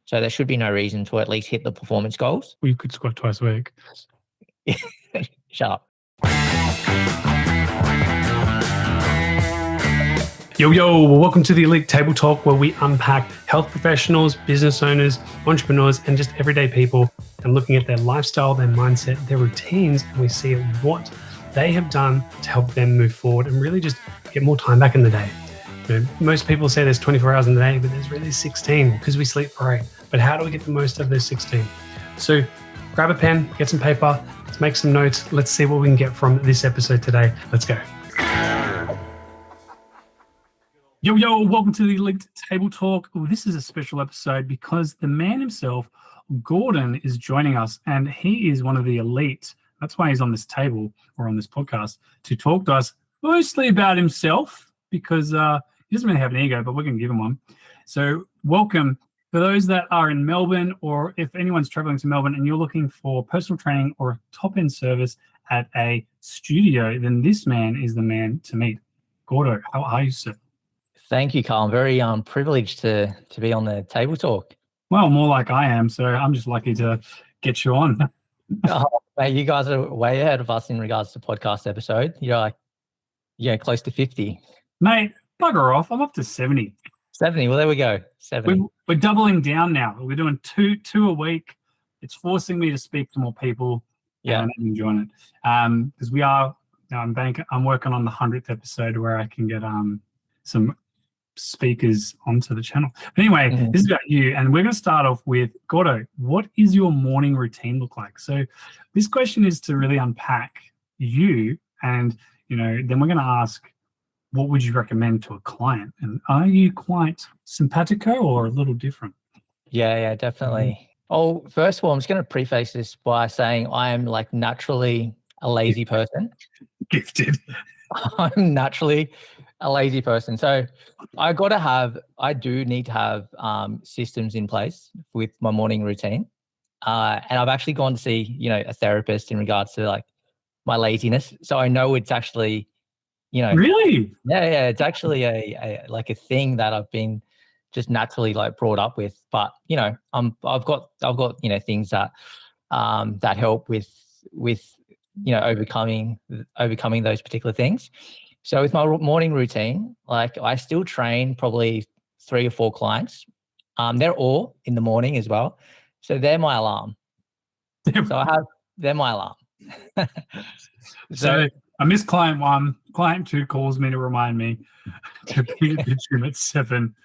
So there should be no reason to at least hit the performance goals. Well, you could squat twice a week. Shut up. Yo, well, welcome to the Elite Table Talk, where we unpack health professionals, business owners, entrepreneurs, and just everyday people and looking at their lifestyle, their mindset, their routines, and we see what they have done to help them move forward and really just get more time back in the day. You know, most people say there's 24 hours in the day, but there's really 16 because we sleep for 8. But how do we get the most of those 16? So grab a pen, get some paper, let's make some notes. Let's see what we can get from this episode today. Let's go. Yo, welcome to the Elite Table Talk. Well, this is a special episode because the man himself, Gordon, is joining us, and he is one of the elite. That's why he's on this table or on this podcast to talk to us mostly about himself because he doesn't really have an ego, but we're going to give him one. So welcome. For those that are in Melbourne, or if anyone's traveling to Melbourne and you're looking for personal training or a top-end service at a studio, then this man is the man to meet. Gordo, how are you, sir? Thank you, Carl. I'm very privileged to be on the Table Talk. Well, more like I am, so I'm just lucky to get you on. Oh, mate, you guys are way ahead of us in regards to podcast episode. You're like, close to 50. Mate, bugger off. I'm up to 70. 70. Well, there we go. 70. We're doubling down now. We're doing two a week. It's forcing me to speak to more people. Yeah, and I'm enjoying it. Because we are. I'm working on the 100th episode where I can get some speakers onto the channel. But anyway, This is about you, and we're going to start off with Gordo. What is your morning routine look like? So this question is to really unpack you, and then we're going to ask, what would you recommend to a client? And are you quite simpatico or a little different? Yeah, definitely. Oh, first of all, I'm just going to preface this by saying I am like naturally a lazy person. Gifted. I'm naturally a lazy person. So I do need to have systems in place with my morning routine. And I've actually gone to see, a therapist in regards to like my laziness. So I know it's actually, Really? Yeah. It's actually a like a thing that I've been just naturally like brought up with. But, I've got things that that help with overcoming those particular things. So with my morning routine, like I still train probably 3 or 4 clients. They're all in the morning as well. So they're my alarm. They're my alarm. So I miss client 1. Client 2 calls me to remind me to be at the gym at 7.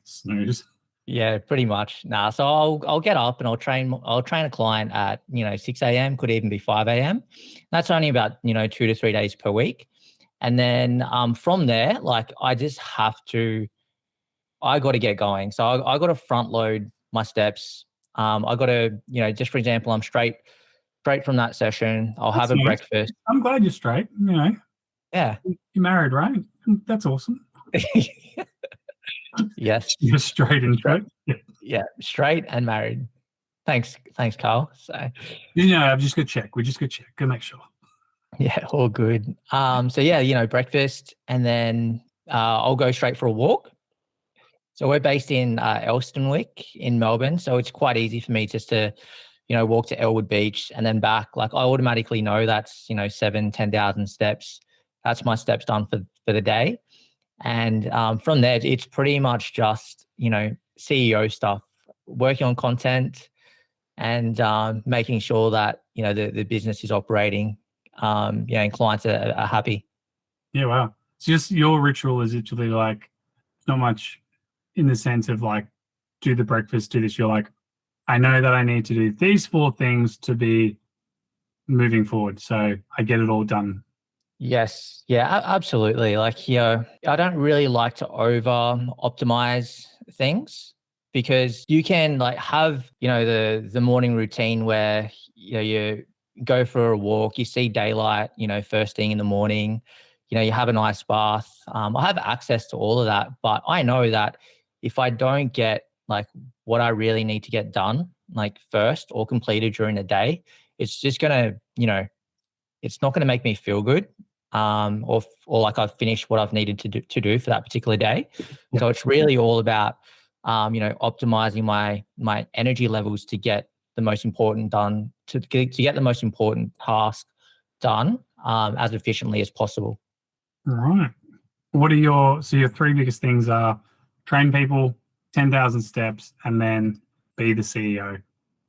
Snooze. Yeah, pretty much. So I'll get up and I'll train a client at 6 a.m. Could even be 5 a.m. That's only about 2 to 3 days per week. And then from there, like I got to get going. So I got to front load my steps. I got to, just for example, I'm straight from that session. I'll have a breakfast. I'm glad you're straight, Yeah. You're married, right? That's awesome. Yes. You're straight and straight. Yeah, straight and married. Thanks, Carl. So I'm just gonna check. We just gonna check. Go make sure. Yeah, all good. So yeah, breakfast, and then I'll go straight for a walk. So we're based in Elstonwick in Melbourne, so it's quite easy for me just to, walk to Elwood Beach and then back. Like I automatically know that's 7,000-10,000 steps. That's my steps done for the day, and from there it's pretty much just CEO stuff, working on content, and making sure that the business is operating. And clients are happy. Yeah, wow. So just your ritual is literally like not much in the sense of like do the breakfast, do this. You're like, I know that I need to do these 4 things to be moving forward. So I get it all done. Yes. Yeah, absolutely. Like, I don't really like to over optimize things because you can like have, the morning routine where, you go for a walk, you see daylight, first thing in the morning, you have a nice bath. I have access to all of that, but I know that if I don't get like what I really need to get done, like first or completed during the day, it's just going to, it's not going to make me feel good. Or like I've finished what I've needed to do for that particular day. So it's really all about optimizing my energy levels to get the most important done, to get the most important task done as efficiently as possible. Right. What are your three biggest things are train people, 10,000 steps, and then be the CEO.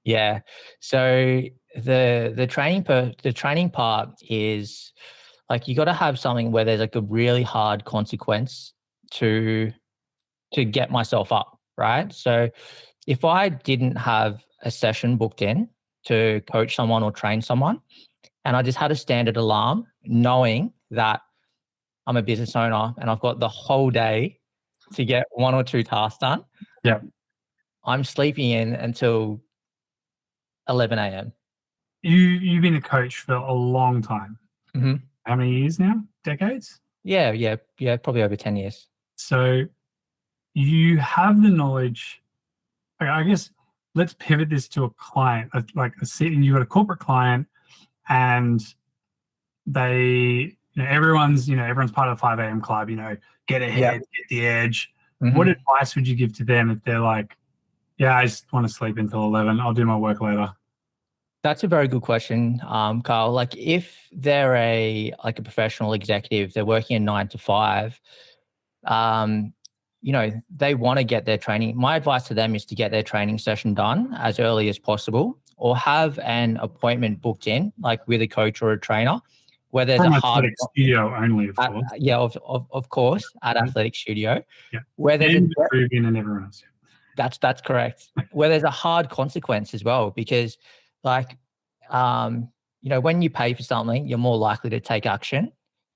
Yeah. So the training part is like you got to have something where there's like a really hard consequence to get myself up, right? So if I didn't have a session booked in to coach someone or train someone, and I just had a standard alarm, knowing that I'm a business owner and I've got the whole day to get one or two tasks done. Yeah. I'm sleeping in until 11 a.m. You've been a coach for a long time. Mm-hmm. How many years now? Decades? Yeah, probably over 10 years. So you have the knowledge. I guess let's pivot this to a client, like you've got a corporate client, and everyone's part of the 5 a.m. club. Get ahead, get the edge. Mm-hmm. What advice would you give to them if they're like, yeah, I just want to sleep until 11. I'll do my work later. That's a very good question, Carl. Like if they're a professional executive, they're working a 9 to 5, they want to get their training. My advice to them is to get their training session done as early as possible, or have an appointment booked in, like with a coach or a trainer, where there's From a hard athletic studio only, of course. of course, at Athletic Studio, Yeah. where there's and Vitruvian and everyone else. That's correct. Where there's a hard consequence as well, because when you pay for something, you're more likely to take action.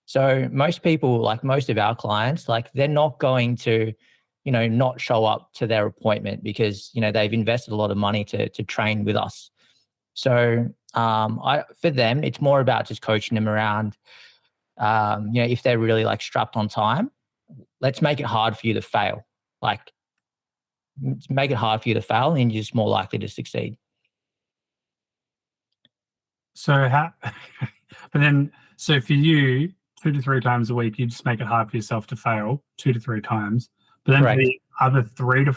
So most people, like most of our clients, like they're not going to, not show up to their appointment because, they've invested a lot of money to train with us. So for them, it's more about just coaching them around, if they're really like strapped on time, let's make it hard for you to fail. Like make it hard for you to fail and you're just more likely to succeed. So so for you, 2 to 3 times a week, you just make it hard for yourself to fail 2 to 3 times. But then Correct. for the other 3 to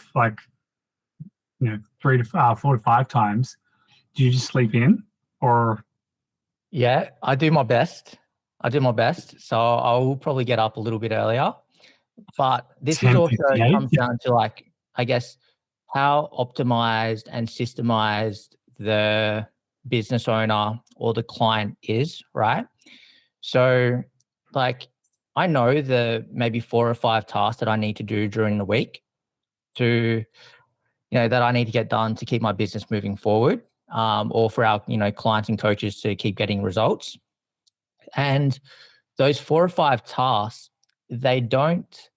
4 to 5 times, do you just sleep in or? Yeah, I do my best. So I'll probably get up a little bit earlier. But this is also comes down to like, I guess, how optimized and systemized the business owner or the client is, right? So like I know the maybe 4 or 5 tasks that I need to do during the week to, that I need to get done to keep my business moving forward, or for our, clients and coaches to keep getting results. And those 4 or 5 tasks, they don't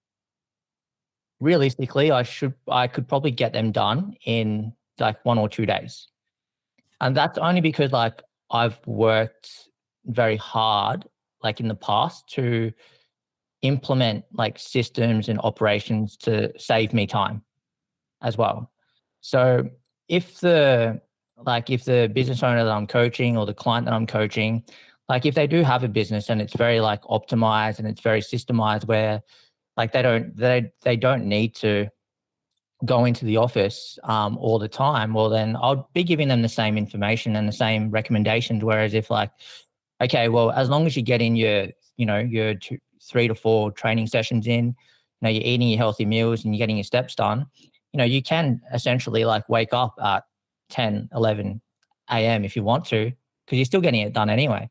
realistically, I could probably get them done in like 1 or 2 days. And that's only because like I've worked very hard like in the past to implement like systems and operations to save me time as well. So if the business owner that I'm coaching or the client that I'm coaching, like if they do have a business and it's very like optimized and it's very systemized where like they don't need to go into the office all the time, well then I'll be giving them the same information and the same recommendations. Whereas if like, okay, well, as long as you get in your 3 to 4 training sessions in, you're eating your healthy meals and you're getting your steps done, you can essentially like wake up at 10, 11 a.m. if you want to, because you're still getting it done anyway.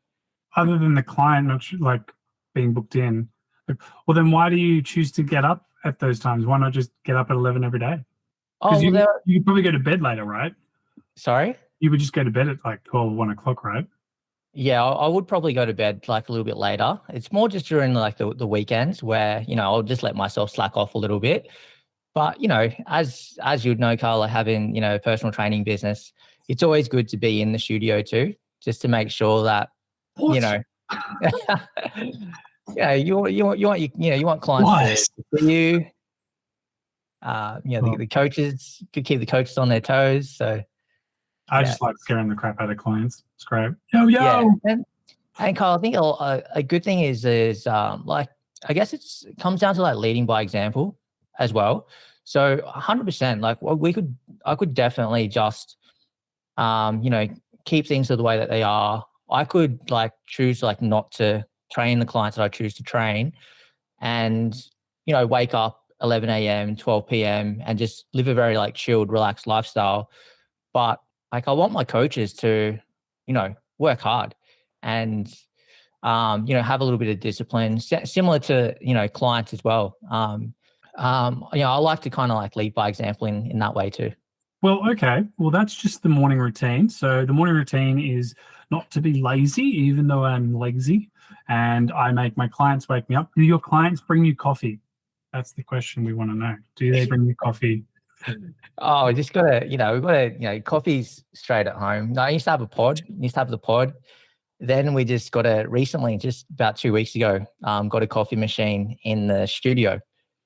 Other than the client not like being booked in, well, then why do you choose to get up at those times? Why not just get up at 11 every day? Because you probably go to bed later, right? Sorry? You would just go to bed at like 12, 1 o'clock, right? Yeah, I would probably go to bed like a little bit later. It's more just during like the weekends where, I'll just let myself slack off a little bit. But, as you'd know, Carl, like having, a personal training business, it's always good to be in the studio too, just to make sure that, yeah, you want clients to see you. The coaches could keep the coaches on their toes. So I just like scaring the crap out of clients. It's great. Yo. Yeah. And Carl, I think a good thing is like, I guess it comes down to like leading by example as well. So 100%, like I could definitely just, you know, keep things the way that they are. I could like choose like not to train the clients that I choose to train and, you know, wake up 11 a.m., 12 p.m. and just live a very like chilled, relaxed lifestyle. But like I want my coaches to, you know, work hard and, you know, have a little bit of discipline, similar to, you know, clients as well. You know, I like to kind of like lead by example in that way too. Well, okay. Well, that's just the morning routine. So the morning routine is not to be lazy, even though I'm lazy, and I make my clients wake me up. Do your clients bring you coffee? That's the question we want to know. Do they bring you coffee? Oh, we just gotta, you know, we've got to, you know, coffee's straight at home. No, I used to have a pod, used to have the pod. Then we just got a recently, just about 2 weeks ago, got a coffee machine in the studio.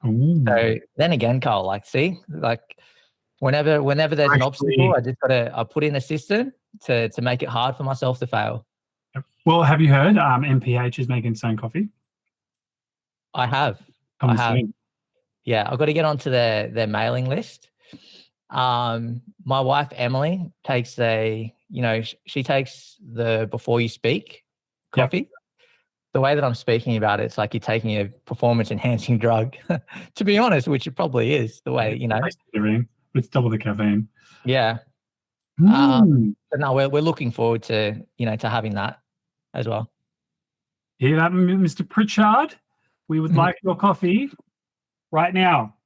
Ooh, So then again, Carl, like, see, like whenever there's an obstacle, actually, I put in a system to make it hard for myself to fail. well, have you heard MPH is making its own coffee? I have, I Coming have, soon. yeah, I've got to get onto their mailing list. My wife Emily takes you know, she takes the before you speak Yep. coffee. The way that I'm speaking about it, it's like you're taking a performance enhancing drug. To be honest, which it probably is. The way, you know, Everything. It's double the caffeine. yeah. Mm. But no, we're looking forward to, you know, to having that as well. Hear that, Mr. Pritchard? We would like your coffee right now.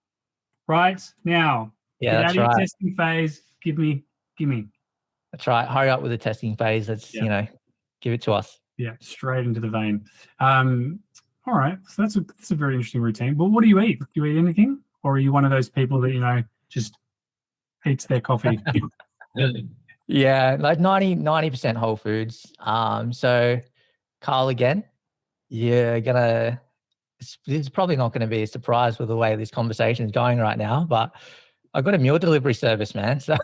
Right now. Yeah, Get out that's of your right. testing phase. Give me. That's right. Hurry up with the testing phase. Let's, Yeah. you know, give it to us. Yeah, straight into the vein. All right. So that's a very interesting routine. But what do you eat? Do you eat anything? Or are you one of those people that, you know, just eats their coffee? Yeah, like 90% whole foods. So Carl, again, you're gonna this is probably not gonna be a surprise with the way this conversation is going right now, but I've got a meal delivery service, man. So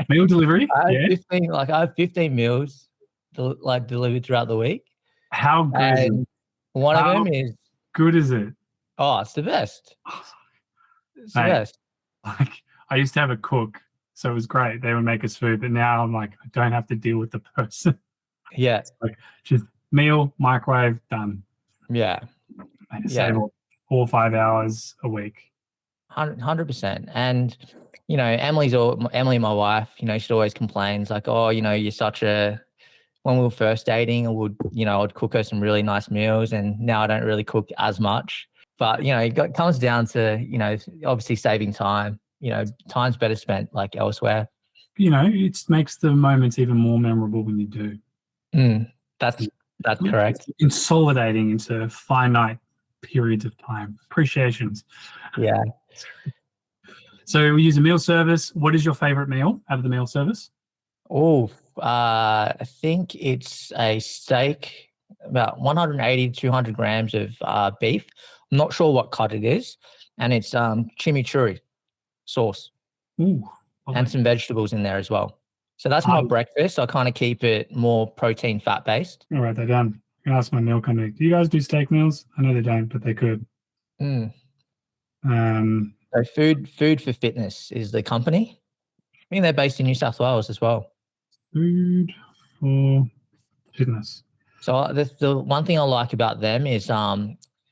Meal delivery? Yeah. I have 15 meals like delivered throughout the week. How good is it? And one of How them is, good is it? oh, it's the best. It's the Mate, best. like I used to have a cook, so it was great. They would make us food, but now I'm like, I don't have to deal with the person. Yeah. Like just meal, microwave, done. Yeah. I just Yeah. save 4 or 5 hours a week. 100%. And, you know, Emily, my wife, you know, she always complains like, oh, you know, you're such a, when we were first dating, you know, I'd cook her some really nice meals and now I don't really cook as much. But, you know, it comes down to, you know, obviously saving time, you know, time's better spent like elsewhere. You know, it makes the moments even more memorable when you do. Mm, that's correct. It's consolidating into finite periods of time. Appreciations. Yeah. So we use a meal service. What is your favorite meal out of the meal service? Oh, I think it's a steak, about 180 to 200 grams of beef. I'm not sure what cut it is, and it's chimichurri sauce Ooh, and some vegetables in there as well. So that's my I'll breakfast. I kind of keep it more protein, fat based. write that down. I can ask my meal company. Do you guys do steak meals? I know they don't, but they could. Mm. Um, So food for fitness is the company. I think they're based in New South Wales as well. food for fitness. So the one thing I like about them is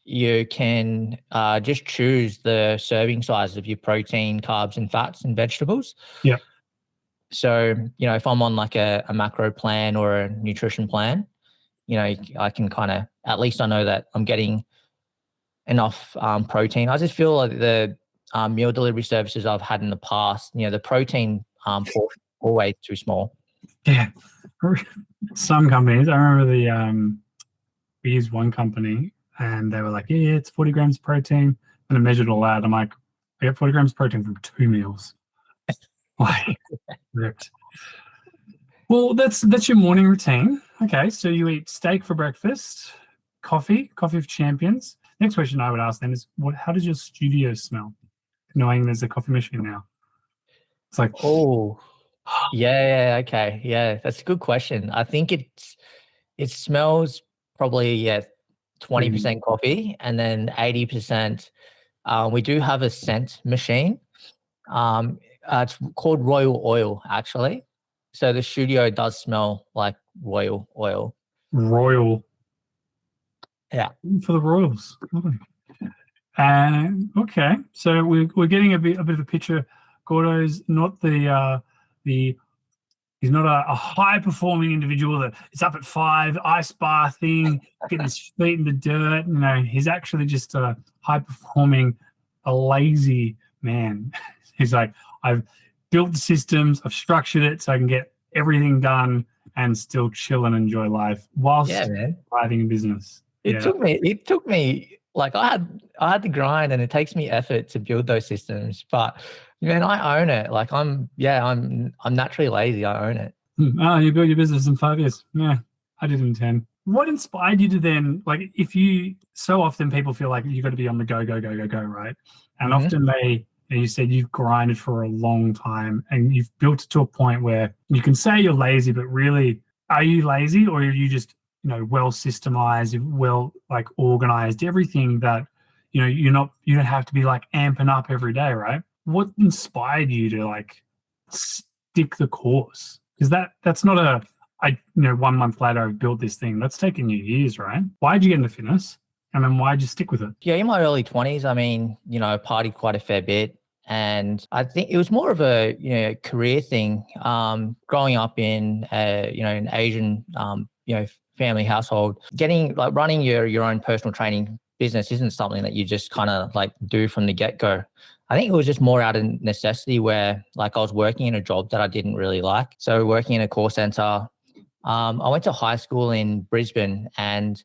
you can just choose the serving size of your protein, carbs, and fats and vegetables. Yeah. So, you know, if I'm on like a macro plan or a nutrition plan, you know, I can kind of, at least I know that I'm getting enough protein. I just feel like the meal delivery services I've had in the past, you know, the protein portion always too small. Yeah. Some companies, I remember we used one company and they were like, yeah, it's 40 grams of protein. And I measured it all out. I'm like, I get 40 grams of protein from 2 meals. Like, ripped. Well, that's your morning routine. Okay, so you eat steak for breakfast, coffee for champions. Next question I would ask then is, how does your studio smell? Knowing there's a coffee machine now, it's like, Oh, yeah, okay. Yeah, that's a good question. I think it smells probably, yeah, 20% coffee and then 80%. We do have a scent machine. It's called Royal Oil, actually. So the studio does smell like royal oil. Royal. Yeah. For the Royals. Lovely. Okay, so we're getting a bit of a picture. Gordo's not the he's not a high performing individual that is up at 5, ice bathing, getting his feet in the dirt. No, he's actually just a high performing, a lazy man. He's like, I've built the systems, I've structured it so I can get everything done and still chill and enjoy life whilst Yeah, man. thriving in business. It took me like I had to grind, and it takes me effort to build those systems. But man, I own it. Like I'm naturally lazy. I own it. Oh, you built your business in 5 years. Yeah, I did in 10. What inspired you to then, like, so often people feel like you got to be on the go, right? And often you said you've grinded for a long time and you've built it to a point where you can say you're lazy, but really, are you lazy, or are you just, well systemized, well, like, organized, everything that, you don't have to be like amping up every day, right? What inspired you to like stick the course? Because that's not 1 month later I've built this thing. That's taken you years, right? Why'd you get into fitness? And then why'd you stick with it? Yeah, in my early 20s, I mean, I partied quite a fair bit. And I think it was more of a career thing. Growing up in an Asian family household, running your own personal training business isn't something that you just kind of like do from the get-go. I think it was just more out of necessity, where like I was working in a job that I didn't really like. So working in a call center, I went to high school in Brisbane, and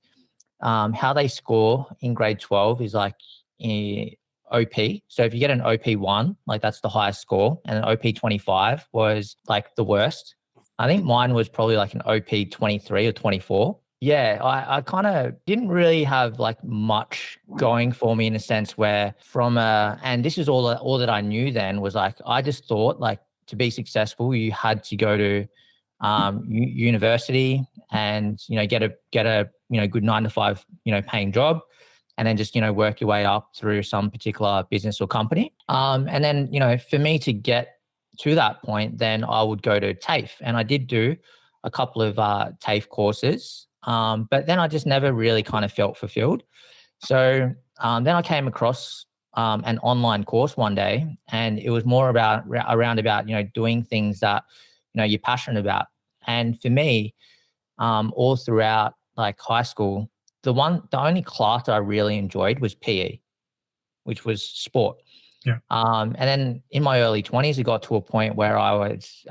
how they score in grade 12 is like OP. So if you get an OP1, like that's the highest score, and an OP25 was like the worst. I think mine was probably like an OP23 or 24. Yeah, I kind of didn't really have like much going for me, in a sense where and this is all that I knew then, was like, I just thought like to be successful, you had to go to university and, get a good 9 to 5, paying job, and then just, work your way up through some particular business or company. And then, for me to get to that point, then I would go to TAFE, and I did do a couple of TAFE courses. But then I just never really kind of felt fulfilled. So then I came across an online course one day, and it was more around about, doing things that, you're passionate about. And for me, all throughout like high school, the only class that I really enjoyed was PE, which was sport. Yeah. And then in my early 20s, it got to a point where I was,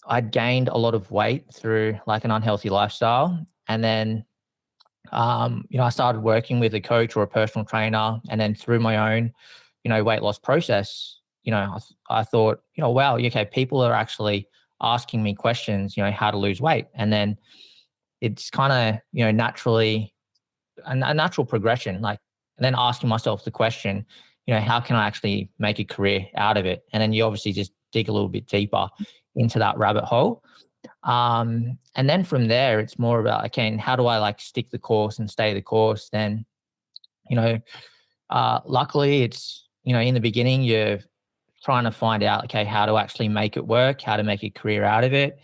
I'd gained a lot of weight through like an unhealthy lifestyle. And then, I started working with a coach or a personal trainer. And then through my own, weight loss process, I thought, wow, okay, people are actually asking me questions, how to lose weight. And then it's kind of, naturally a natural progression, like, and then asking myself the question, how can I actually make a career out of it? And then you obviously just dig a little bit deeper into that rabbit hole. And then from there, it's more about, okay, and how do I like stick the course and stay the course? Then, luckily it's, in the beginning, you're trying to find out, okay, how to actually make it work, how to make a career out of it.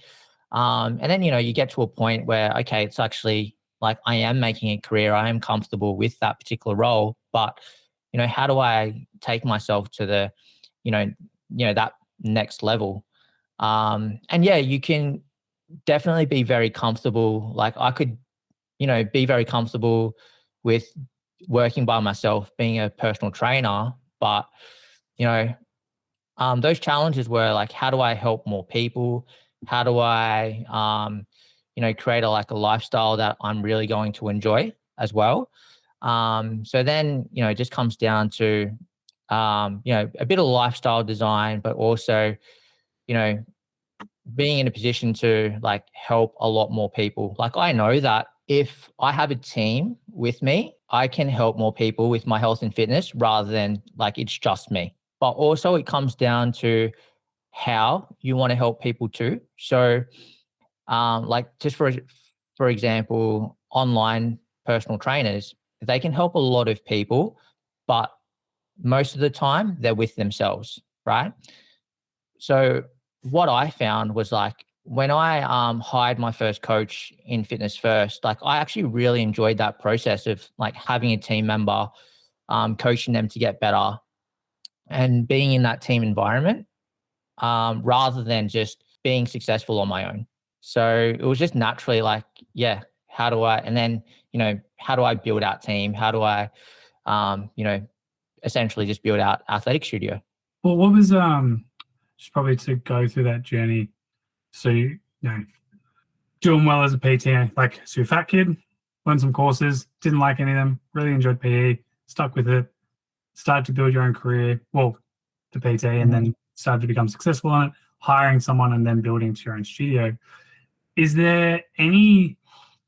And then, you get to a point where, okay, it's actually like I am making a career. I am comfortable with that particular role, but, how do I take myself to the, that next level? And yeah, you can definitely be very comfortable. Like I could, be very comfortable with working by myself, being a personal trainer, but, those challenges were like, how do I help more people? How do I, create a lifestyle that I'm really going to enjoy as well? So then, it just comes down to, a bit of lifestyle design, but also, being in a position to like help a lot more people. Like I know that if I have a team with me, I can help more people with my health and fitness rather than like it's just me. But also it comes down to how you want to help people too. So like just for example, online personal trainers, they can help a lot of people, but most of the time they're with themselves, right? So what I found was like when I hired my first coach in Fitness First, like I actually really enjoyed that process of like having a team member, coaching them to get better and being in that team environment, rather than just being successful on my own. So it was just naturally like, yeah, how do I, and then, how do I build out team? How do I, essentially just build out athletic studio? Well, what was just probably to go through that journey. So you know, doing well as a PT, like so you're a fat kid, learned some courses, didn't like any of them, really enjoyed PE, stuck with it, started to build your own career, well, to PT, and then started to become successful on it, hiring someone and then building to your own studio. Is there any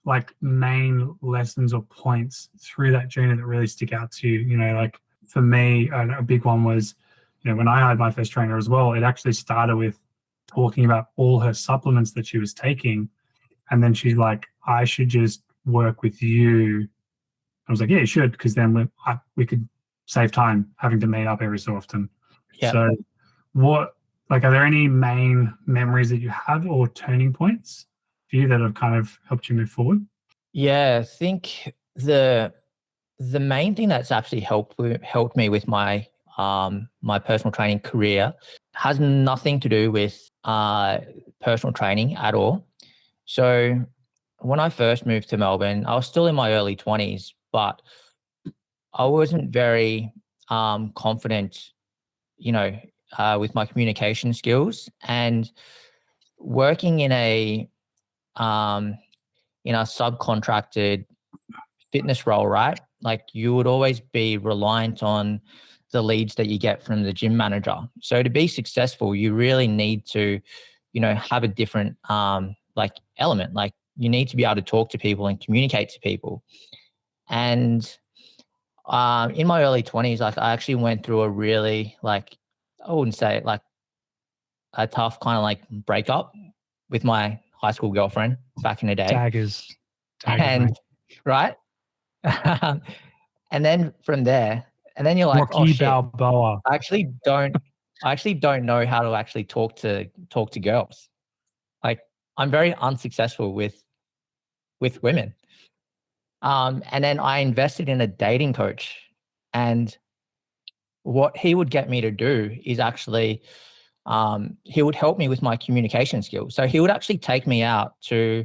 like main lessons or points through that journey that really stick out to you? Like for me, a big one was, when I hired my first trainer as well, it actually started with talking about all her supplements that she was taking. And then she's like, I should just work with you. I was like, yeah, you should, because then we could save time having to meet up every so often. Yeah. So are there any main memories that you have or turning points for you that have kind of helped you move forward? Yeah, I think the main thing that's actually helped me with my my personal training career has nothing to do with personal training at all. So when I first moved to Melbourne, I was still in my early 20s, but I wasn't very confident, with my communication skills, and working um, in a subcontracted fitness role, right? Like you would always be reliant on the leads that you get from the gym manager. So to be successful, you really need to, have a different like element. Like you need to be able to talk to people and communicate to people. And in my early 20s, like I actually went through a really like, I wouldn't say it, like a tough kind of like breakup with my high school girlfriend back in the day. Daggers, And mate. right. And then from there, and then you're like, Rocky oh shit, Balboa. I actually don't know how to actually talk to girls. Like I'm very unsuccessful with women. And then I invested in a dating coach, and what he would get me to do is actually, he would help me with my communication skills. So he would actually take me out to,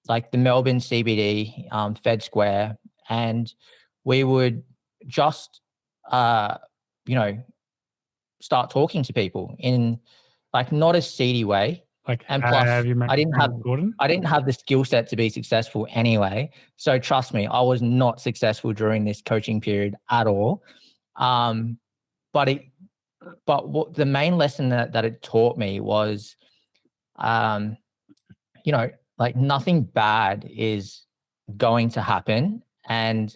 like the Melbourne CBD, Fed Square, and we would just, uh, you know, start talking to people in like not a seedy way. Like, And plus, have you met I didn't have Gordon? I didn't have the skill set to be successful anyway. So trust me, I was not successful during this coaching period at all. Um, but what the main lesson that it taught me was, um, like nothing bad is going to happen, and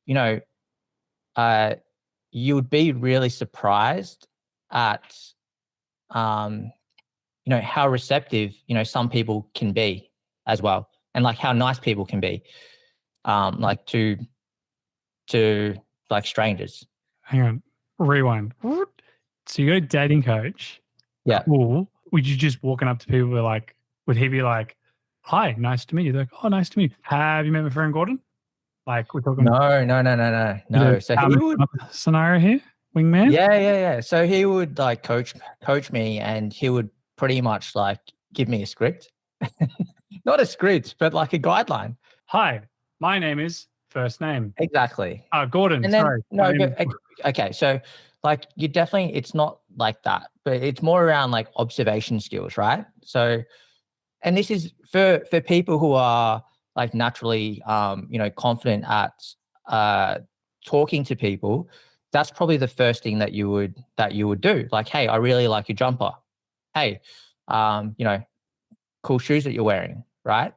you know, uh, you would be really surprised at, um, how receptive, some people can be as well, and like how nice people can be, like to like strangers. Hang on, rewind. So you go dating coach. Yeah. Cool. Would you just walking up to people like, would he be like, hi, nice to meet you? They're like, oh, nice to meet you. Have you met my friend Gordon? Like we're talking No. So he would, scenario here, wingman? yeah. So he would like coach me, and he would pretty much like give me a script. Not a script, but like a guideline. Hi, my name is first name. Exactly. Gordon, And then, sorry. no, but okay. So like you definitely, it's not like that, but it's more around like observation skills, right? So, and this is for people who are like naturally, confident at talking to people. That's probably the first thing that you would do. Like, hey, I really like your jumper. Hey, cool shoes that you're wearing, right?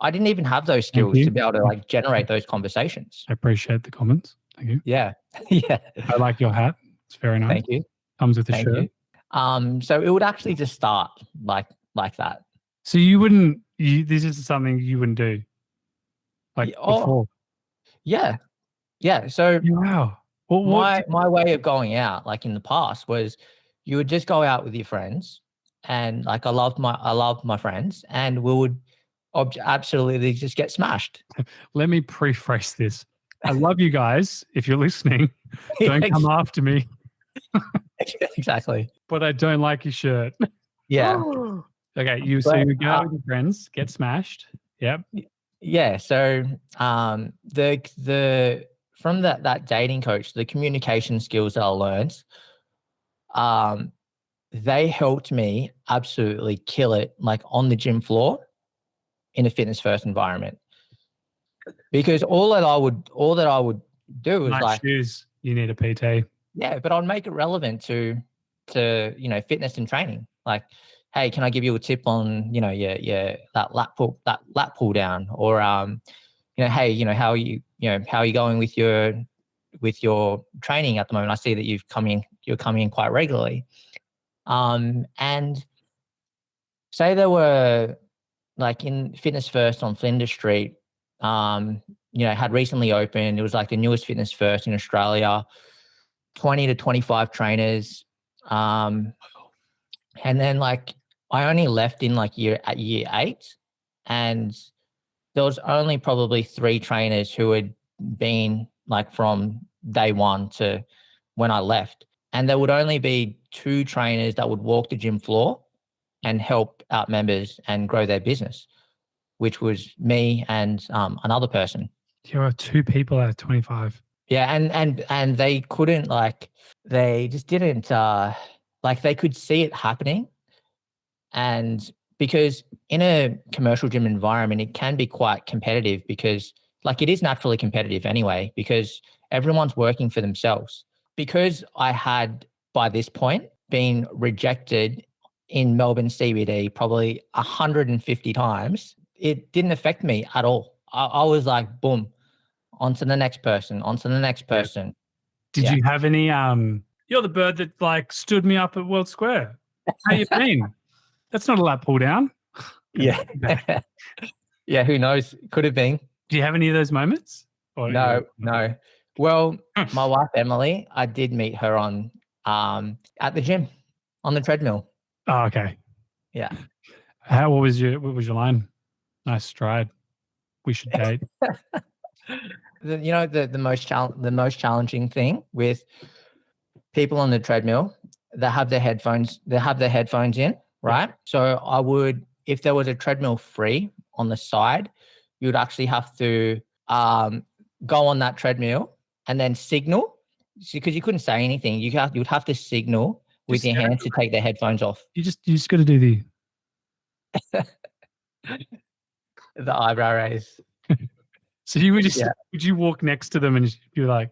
I didn't even have those skills to be able to like generate those conversations. I appreciate the comments. Thank you. Yeah. Yeah. I like your hat. It's very nice. Thank you. Comes with the Thank shirt. you. So it would actually just start like that. So you wouldn't, this is something you wouldn't do like before. Yeah. Yeah. So Wow. What my way of going out, like in the past, was you would just go out with your friends, and like I loved my friends, and we would absolutely just get smashed. let me rephrase this. I love you guys. If you're listening, don't come after me, Exactly. but I don't like your shirt. Yeah. Okay, so But you go out with your friends, get smashed. Yep. yeah, so the from that dating coach, the communication skills that I learned, um, they helped me absolutely kill it, like on the gym floor in a fitness first environment. Because all that I would do is Nice like, shoes. You need a PT. yeah, but I'd make it relevant to fitness and training. Like, hey, can I give you a tip on your that lat pull down, or hey, how are you going with your training at the moment? I see that you're coming in quite regularly. And say there were, like, in Fitness First on Flinders Street, had recently opened. It was like the newest Fitness First in Australia, 20 to 25 trainers. Um, and then, like, I only left in like year 8, and there was only probably 3 trainers who had been like from day 1 to when I left. And there would only be 2 trainers that would walk the gym floor and help out members and grow their business, which was me and another person. You are 2 people out of 25. Yeah, and they couldn't, like, they just didn't like, they could see it happening. And because in a commercial gym environment, it can be quite competitive, because, like, it is naturally competitive anyway, because everyone's working for themselves. Because I had, by this point, been rejected in Melbourne CBD probably 150 times, it didn't affect me at all. I was like, boom, on to the next person, on to the next Yeah. person. Did Yeah. you have any you're the bird that like stood me up at World Square. How you been? That's not a lat pull down. Yeah. Yeah, who knows? Could have been. Do you have any of those moments? Or No, no. Well, my wife Emily, I did meet her on at the gym on the treadmill. Oh, okay. Yeah. What was your line? Nice stride. We should date. The most challenging thing with people on the treadmill, they have their headphones in, right? So I would, if there was a treadmill free on the side, you would actually have to go on that treadmill and then signal, because you couldn't say anything. You would have to signal with Just your hands to take their headphones off. You just got to do The eyebrow raise. So you would just would you walk next to them and just be like,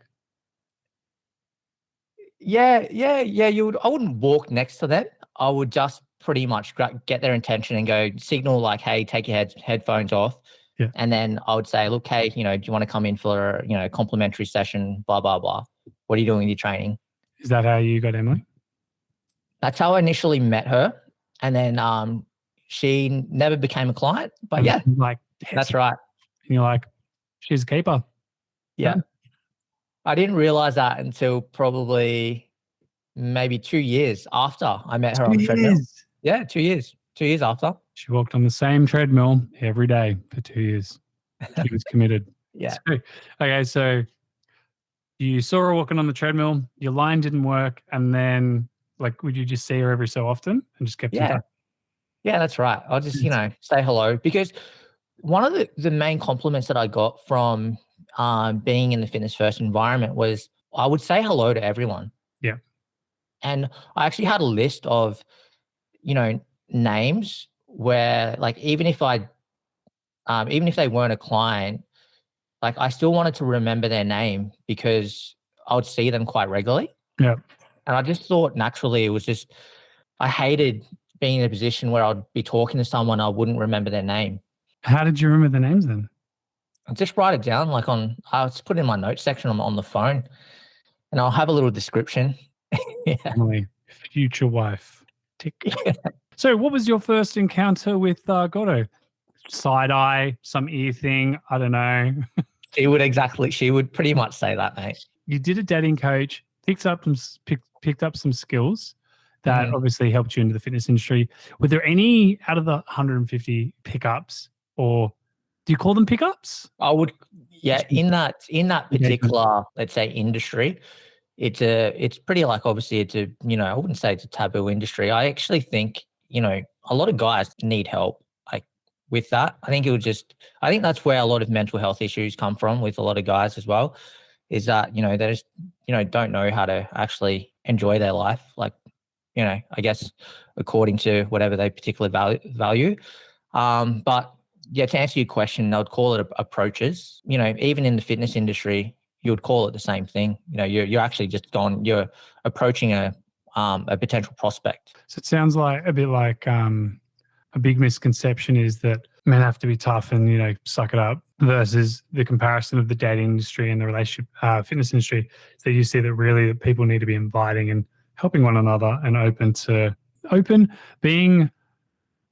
Yeah. I wouldn't walk next to them. I would just pretty much get their attention and go signal, like, hey, take your headphones off. Yeah. And then I would say, look, hey, do you want to come in for a complimentary session, blah, blah, blah. What are you doing with your training? is that how you got Emily? That's how I initially met her. And then she never became a client, but And yeah, like that's right. And you're like, she's a keeper. Yeah. I didn't realize that until probably maybe 2 years after I met her on the treadmill. Yeah, 2 years. 2 years after. She walked on the same treadmill every day for 2 years. She was committed. Yeah. So you saw her walking on the treadmill, your line didn't work, and then, like, would you just see her every so often and just kept in touch? Yeah, that's right. I'll just, say hello, because one of the main compliments that I got from being in the fitness first environment was I would say hello to everyone. Yeah. And I actually had a list of, names where, like, even if they weren't a client, like, I still wanted to remember their name because I would see them quite regularly. Yeah. And I just thought naturally it was just, I hated being in a position where I'd be talking to someone, I wouldn't remember their name. How did you remember the names then? I'll just write it down, like, I'll just put it in my notes section on the phone, and I'll have a little description. Yeah. Emily, future wife. Tick. So what was your first encounter with Gotto? Side eye, some ear thing, I don't know. She would pretty much say that, mate. You did a dating coach, picked up some skills that Mhm. obviously helped you into the fitness industry. Were there any out of the 150 pickups, or do you call them pickups? I would, yeah, in that Engagement. particular, let's say, industry, it's pretty like, obviously it's a, I wouldn't say it's a taboo industry. I actually think, a lot of guys need help, like, with that. I think that's where a lot of mental health issues come from with a lot of guys as well, is that, they just, don't know how to actually enjoy their life. Like, I guess according to whatever they particularly value. But yeah, to answer your question, I would call it approaches. Even in the fitness industry, you would call it the same thing. You're actually just you're approaching a potential prospect. So it sounds like a bit like a big misconception is that men have to be tough and suck it up, versus the comparison of the dating industry and the relationship fitness industry. So you see that really that people need to be inviting and helping one another and being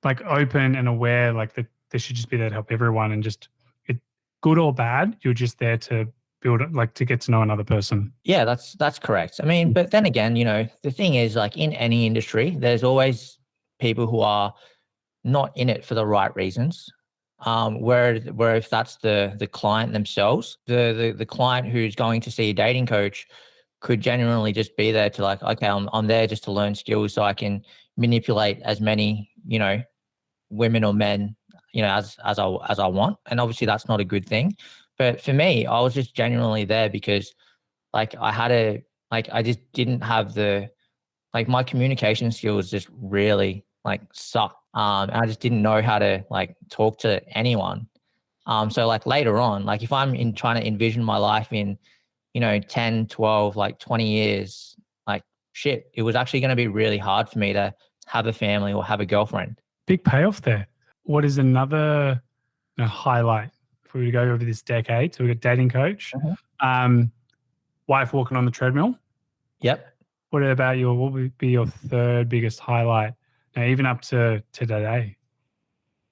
like open and aware, like that they should just be there to help everyone, and just it, good or bad, you're just there to build it, like to get to know another person. Yeah, that's correct. I mean, but then again, the thing is, like, in any industry, there's always people who are not in it for the right reasons. Where if that's the client themselves, the client who's going to see a dating coach could genuinely just be there to, like, okay, I'm there just to learn skills so I can manipulate as many, women or men, as I want. And obviously that's not a good thing. But for me, I was just genuinely there because, like, I just didn't have my communication skills just really, like, sucked. I just didn't know how to, like, talk to anyone. So, like, later on, like, if I'm in trying to envision my life in, 10, 12, like 20 years, like, shit, it was actually going to be really hard for me to have a family or have a girlfriend. Big payoff there. What is another highlight if we were to go over this decade? So we got dating coach, Mhm. wife walking on the treadmill. Yep. What would be your third biggest highlight? Now, even up to today.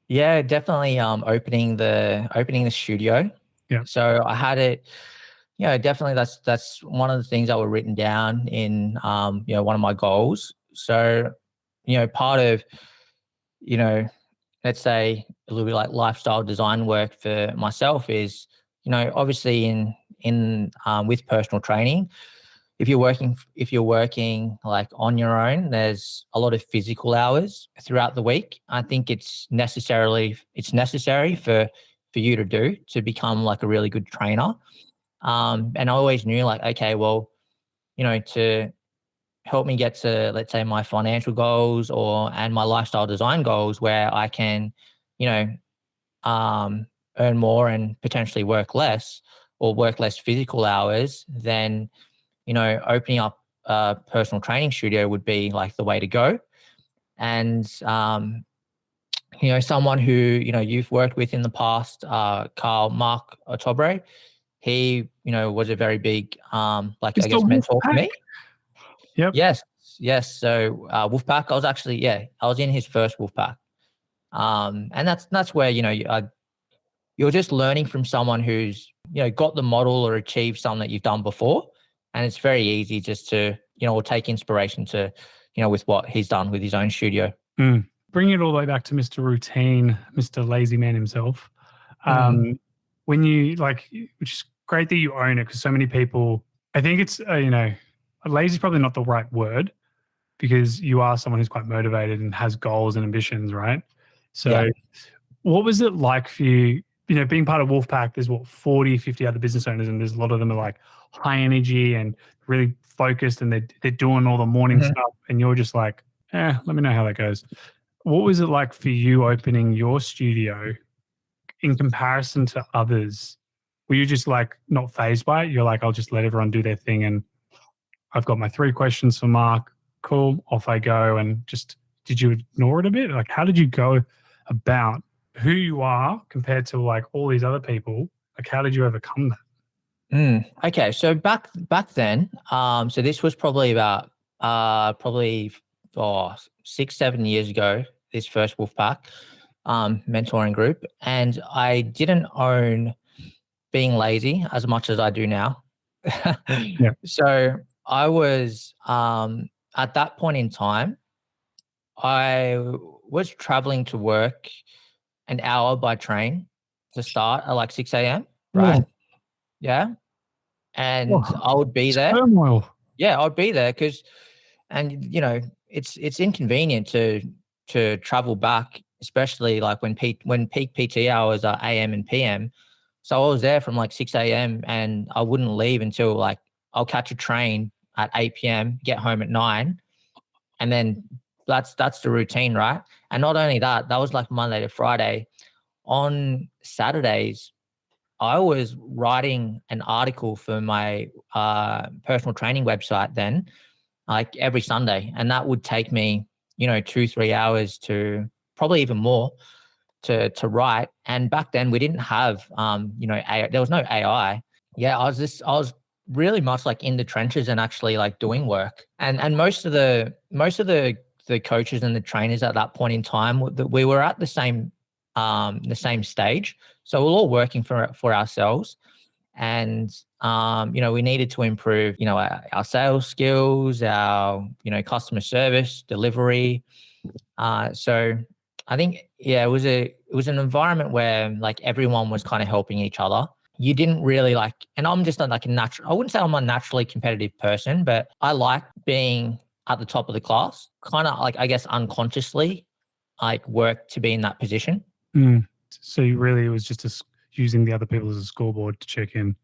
Yeah, definitely. Opening the studio. Yeah. So I had it. Yeah, definitely. That's one of the things that were written down in one of my goals. So, part of, you know let's say, a little bit like lifestyle design work for myself is, obviously, in with personal training, if you're working like on your own, there's a lot of physical hours throughout the week. I think it's necessary for you to do to become like a really good trainer. And I always knew, like, okay, well, to help me get to, let's say, my financial goals and my lifestyle design goals, where I can, you know, earn more and potentially work less, or work less physical hours, then, opening up a personal training studio would be like the way to go. And, someone who, you've worked with in the past, Mark Otobre, he, was a very big, like, I Mr. guess, mentor for Wolfpack. me. Yep. Yes, yes. So, Wolfpack, I was in his first Wolfpack. And that's where, you're just learning from someone who's, got the model or achieved something that you've done before. And it's very easy just to, or take inspiration to, with what he's done with his own studio. Bring it all the way back to Mr. Routine, Mr. Lazy Man himself. Mm. When you which is great that you own it, because so many people, I think it's, lazy is probably not the right word, because you are someone who's quite motivated and has goals and ambitions, right? Yeah. So what was it like for you, being part of Wolfpack? There's 40, 50 other business owners, and there's a lot of them are like high energy and really focused, and they're doing all the morning Mhm. stuff, and you're just like, let me know how that goes. What was it like for you opening your studio in comparison to others? Were you just like not phased by it? You're like, I'll just let everyone do their thing, and I've got my 3 questions for Mark. Cool, off I go. And just, did you ignore it a bit? Like, how did you go about who you are compared to like all these other people? Like, how did you overcome that? Okay, so back then, so this was probably about probably 6-7 years ago. This first Wolfpack mentoring group, and I didn't own being lazy as much as I do now. Yeah. So I was at that point in time, I was traveling to work an hour by train to start at like 6 a.m. Right? Whoa, Yeah. And whoa, I would be it's there. turmoil. Yeah, I'd be there because, and it's inconvenient to travel back, especially like when peak PT hours are AM and PM. So I was there from like 6 a.m. and I wouldn't leave until like I'll catch a train at 8 p.m., get home at 9, and then that's the routine, right? And not only that, that was like Monday to Friday. On Saturdays, I was writing an article for my personal training website then, like every Sunday, and that would take me, 2-3 hours to probably even more to write. And back then we didn't have, there was no AI. Yeah, I was really much like in the trenches and actually like doing work. And most of the coaches and the trainers at that point in time, we were at the same stage. So we're all working for ourselves, and we needed to improve, our sales skills, our customer service, delivery. So I think, yeah, it was an environment where like everyone was kind of helping each other. You didn't really like, and I'm just not like a natural. I wouldn't say I'm a naturally competitive person, but I like being at the top of the class. Kind of like, I guess, unconsciously, like work to be in that position. Mm. So you really, it was just using the other people as a scoreboard to check in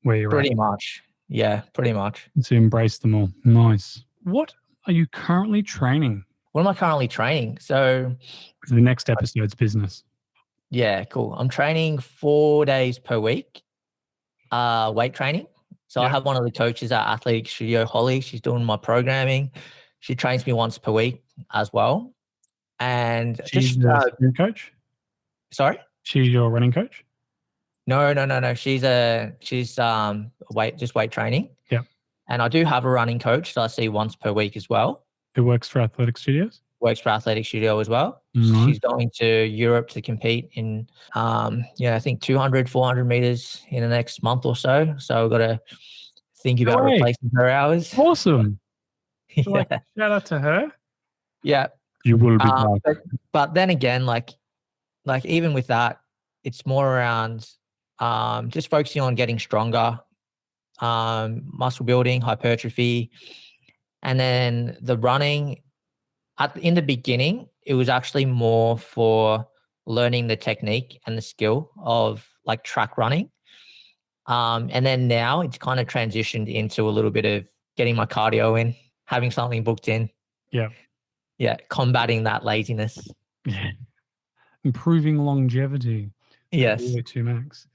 where you're at, Pretty much, yeah, pretty much. to embrace them all. Nice. What are you currently training What am I currently training? So for the next episode's business? yeah, cool. I'm training 4 days per week, weight training. So I Yeah. have one of the coaches at Athletic Studio, Holly. She's doing my programming. She trains me once per week as well. And She's just the sprint coach. sorry, She's your running coach. no, no, no, no. She's weight training. Yeah. And I do have a running coach that I see once per week as well. Who works for Athletic Studios? Works for Athletic Studio as well. Nice. She's going to Europe to compete in, I think 200, 400 meters in the next month or so. So I've got to think No about way. replacing her hours. Awesome. So, like, Yeah. shout out to her. Yeah. You will be back. But then again, like even with that, it's more around just focusing on getting stronger, muscle building, hypertrophy, and then the running. In the beginning, it was actually more for learning the technique and the skill of like track running. And then now it's kind of transitioned into a little bit of getting my cardio in, having something booked in. Yeah. Yeah, combating that laziness. Yeah. Improving longevity. Yes. VO2 max.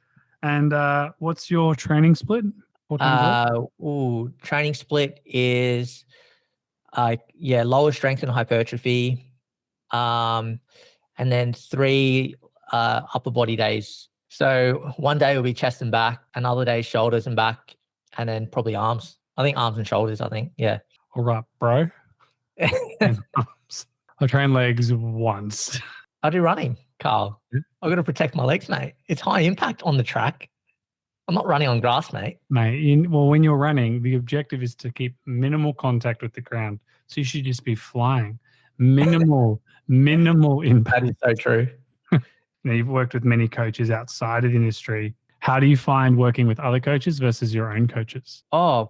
And what's your training split? 4 times a week? Training split is lower strength and hypertrophy, and then 3 upper body days. So one day will be chest and back, another day shoulders and back, and then probably arms. I think arms and shoulders. Yeah. All right, bro. And arms. I train legs once. I do running, Carl. Yeah. I've got to protect my legs, mate. It's high impact on the track. I'm not running on grass, mate. Mate, when you're running, the objective is to keep minimal contact with the ground. So you should just be flying. Minimal impact. That is so true. Now, you've worked with many coaches outside of the industry. How do you find working with other coaches versus your own coaches? Oh,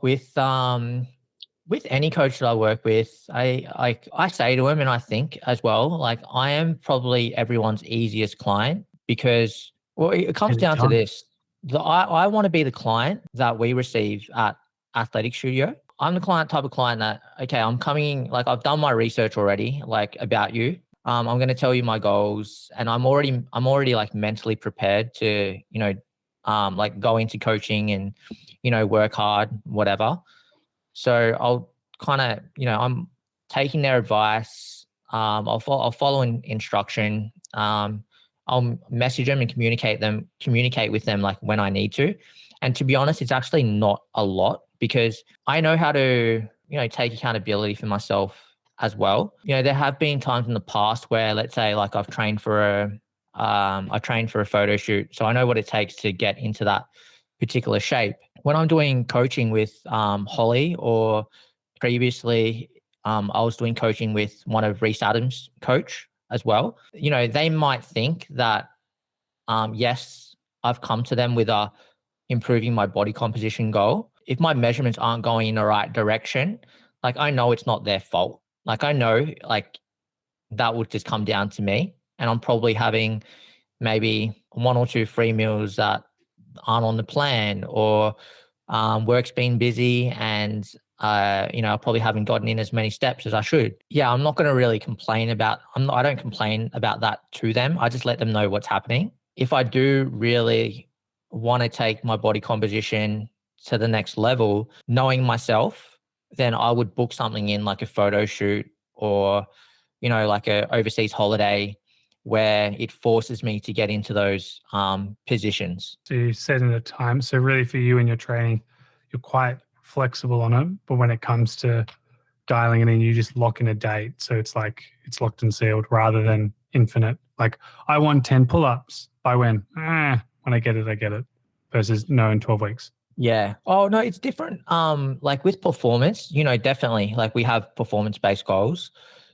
with any coach that I work with, I say to him, and I think as well, like I am probably everyone's easiest client because, well, it comes down to this. I want to be the client that we receive at Athletic Studio. I'm the type of client that, okay, I'm coming, like I've done my research already, like about you. I'm going to tell you my goals, and I'm already like mentally prepared to, like go into coaching and, work hard, whatever. So I'll kind of, I'm taking their advice. I'll follow instruction. I'll message them and communicate with them like when I need to. And to be honest, it's actually not a lot because I know how to, take accountability for myself as well. There have been times in the past where, let's say, like I've trained for I train for a photo shoot, so I know what it takes to get into that particular shape. When I'm doing coaching with Holly, or previously I was doing coaching with one of Reese Adams' coach as well. They might think that yes, I've come to them with a improving my body composition goal. If my measurements aren't going in the right direction, like I know it's not their fault. Like I know like that would just come down to me, and I'm probably having maybe one or two free meals that aren't on the plan, or work's been busy, and I probably haven't gotten in as many steps as I should. Yeah, I'm not going to really complain about. I don't complain about that to them. I just let them know what's happening. If I do really want to take my body composition to the next level, knowing myself, then I would book something in, like a photo shoot, or like a overseas holiday, where it forces me to get into those positions. So you set in a time. So really for you and your training, you're quite flexible on it. But when it comes to dialing it in, you just lock in a date. So it's like it's locked and sealed rather than infinite. Like I want 10 pull-ups by when? When I get it, I get it. Versus no, in 12 weeks. Yeah. Oh no, it's different. Like with performance, definitely, like we have performance-based goals.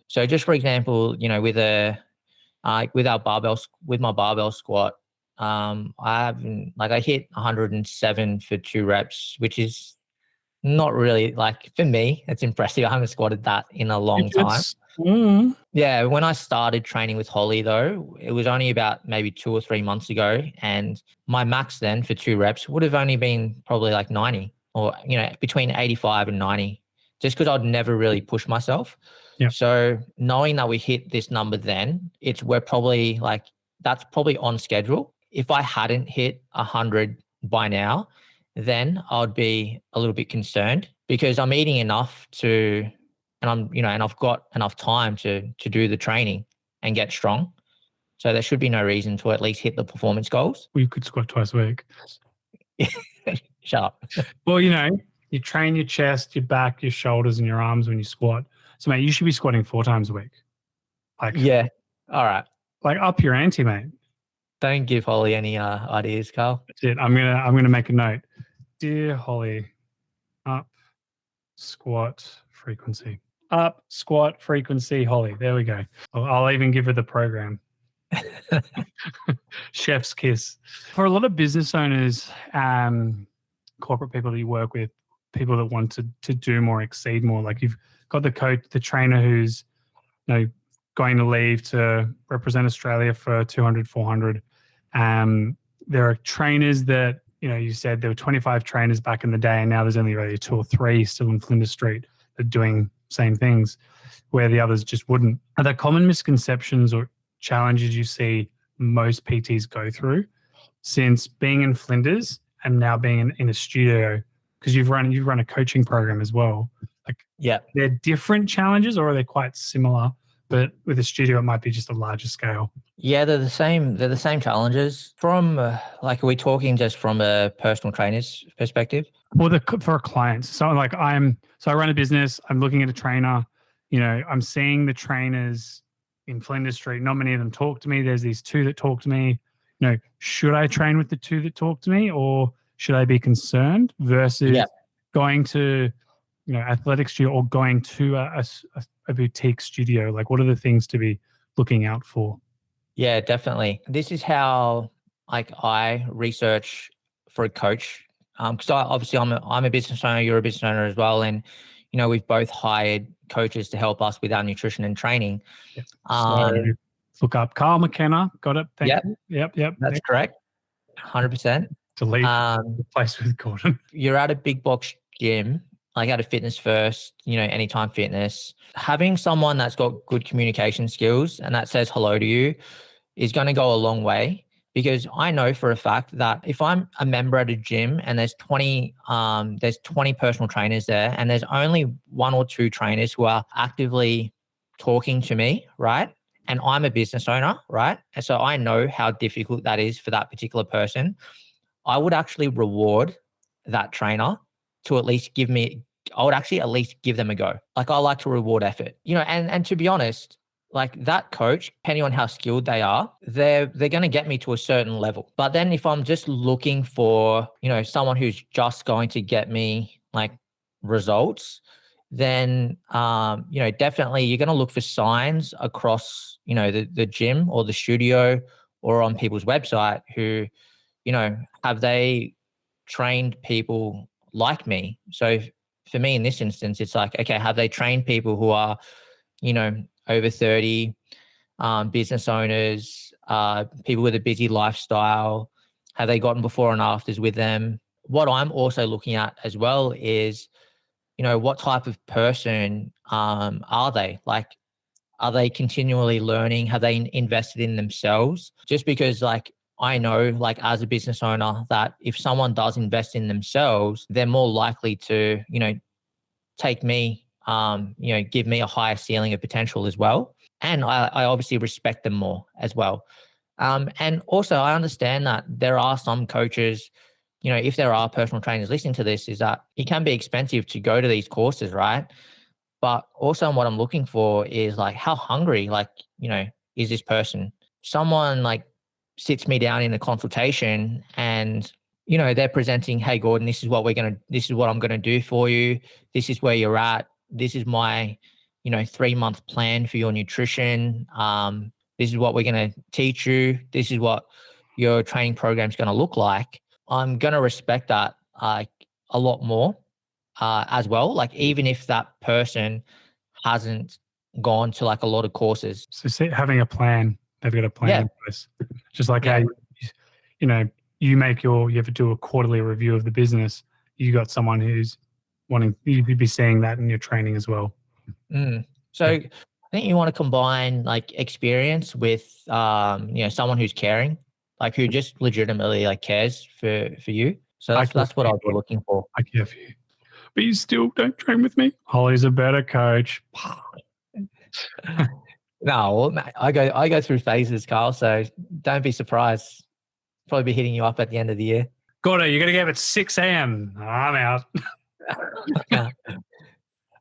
So just for example, with our with my barbell squat, I hit 107 for 2 reps, which is not really, like, for me, it's impressive. I haven't squatted that in a long time. Yeah, when I started training with Holly, though, it was only about maybe 2 or 3 months ago, and my max then for 2 reps would have only been probably like 90, or between 85 and 90, just because I'd never really push myself. Yeah. So knowing that we hit this number, then we're probably like, that's probably on schedule. If I hadn't hit 100 by now, then I'd be a little bit concerned, because I'm eating enough to, and and I've got enough time to do the training and get strong. So there should be no reason to at least hit the performance goals. Well, you could squat twice a week. Shut up. Well, you train your chest, your back, your shoulders, and your arms when you squat. So, mate, you should be squatting 4 times a week. Like, Yeah. All right. like up your ante, mate. Don't give Holly any ideas, Carl. That's it. I'm gonna make a note. Dear Holly, up squat frequency. Up squat frequency, Holly. There we go. I'll even give her the program. Chef's kiss. For a lot of business owners, corporate people that you work with, people that want to do more, exceed more, like you've got the coach, the trainer who's going to leave to represent Australia for 200, 400. There are trainers that, you said there were 25 trainers back in the day, and now there's only really 2 or 3 still in Flinders Street that are doing same things where the others just wouldn't. Are there common misconceptions or challenges you see most PTs go through since being in Flinders and now being in a studio? Because you've run a coaching program as well. Like, yeah, they're different challenges, or are they quite similar? But with a studio, it might be just a larger scale. Yeah, they're the same. They're the same challenges. From like, are we talking just from a personal trainer's perspective? Well, for a client. So like I run a business. I'm looking at a trainer. I'm seeing the trainers in Flinders Street. Not many of them talk to me. There's these 2 that talk to me. Should I train with the 2 that talk to me, or should I be concerned versus going to athletic studio or going to a boutique studio? Like, what are the things to be looking out for? Yeah, definitely. This is how I research for a coach. Because obviously I'm a business owner, you're a business owner as well, and we've both hired coaches to help us with our nutrition and training. Yep. So look up Carl McKenna. Got it. Thank you. Yep. That's correct. 100%. Delete. Replace with Gordon. You're at a big box gym, like at a Fitness First, Anytime Fitness. Having someone that's got good communication skills and that says hello to you is going to go a long way, because I know for a fact that if I'm a member at a gym and there's 20 personal trainers there, and there's only 1 or 2 trainers who are actively talking to me, right? And I'm a business owner, right? And so I know how difficult that is for that particular person. I would actually reward that trainer to at least I would actually at least give them a go. Like, I like to reward effort, and to be honest, like that coach, depending on how skilled they are, they're going to get me to a certain level. But then if I'm just looking for, someone who's just going to get me like results, then definitely you're going to look for signs across, the gym or the studio or on people's website who, have they trained people like me? So for me in this instance, it's like, okay, have they trained people who are, over 30, business owners, people with a busy lifestyle? Have they gotten before and afters with them? What I'm also looking at as well is, what type of person are they? Like, are they continually learning? Have they invested in themselves? Just because, like, I know, like, as a business owner, that if someone does invest in themselves, they're more likely to, take me, give me a higher ceiling of potential as well. And I obviously respect them more as well. And also, I understand that there are some coaches, if there are personal trainers listening to this, is that it can be expensive to go to these courses, right? But also, what I'm looking for is like, how hungry, like, is this person? Someone like sits me down in a consultation and, they're presenting, hey, Gordon, this is what I'm going to do for you. This is where you're at. This is my, 3-month plan for your nutrition. This is what we're going to teach you. This is what your training program is going to look like. I'm going to respect that a lot more as well. Like, even if that person hasn't gone to like a lot of courses. So having a plan, they've got a plan Yeah. in place. Just like how Yeah. you have to do a quarterly review of the business. You got someone who's wanting you to be seeing that in your training as well. So Yeah. I think you want to combine like experience with, someone who's caring, like who just legitimately like cares for you. So that's what I'll be looking for. I care for you, but you still don't train with me. Holly's a better coach. No, well, I go through phases, Carl. So don't be surprised. Probably be hitting you up at the end of the year. Gordo, you're gonna get up at 6 a.m. I'm out. Yeah.